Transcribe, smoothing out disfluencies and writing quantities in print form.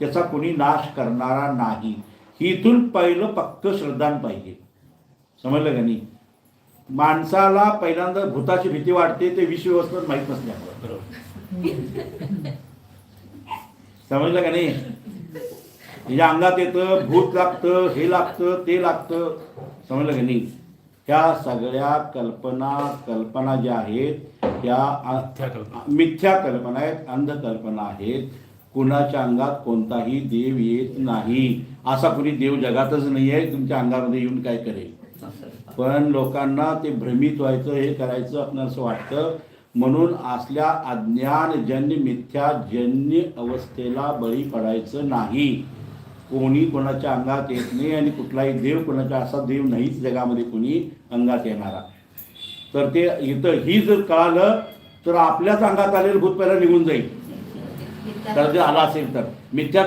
त्याचा कोणी नाश करणारा नाही. इथून पहिलं पक्क श्रद्धान पाहिजे. समजलं का नाही? माणसाला पहिल्यांदा भूताची भीती वाटते ते विष व्यवस्थेत माहीत नसल्यामुळे. समजलं का नाही? तिच्या अंगात येतं, भूत लागतं, हे लागतं, ते लागतं. समजलं का नाही? ह्या सगळ्या कल्पना ज्या आहेत त्या मिथ्या कल्पना आहेत, अंधकल्पना आहेत. कुणाच्या अंगात कोणताही देव येत नाही. असा कोणी देव जगातच नाही आहे तुमच्या अंगामध्ये येऊन काय करेल. पण लोकांना ते भ्रमित व्हायचं, हे करायचं आपल्याला असं वाटतं. म्हणून असल्या अज्ञानजन्य मिथ्याजन्य अवस्थेला बळी पडायचं नाही. कोणी कोणाच्या अंगात येत नाही आणि कुठलाही देव कोणाचा असा देव नाहीच जगामध्ये कोणी अंगात येणारा. तर ते इथं ही जर कळालं तर आपल्याच अंगात आलेलं भूत पहिला निघून जाईल. तर जे आला असेल तर मिथ्यात्व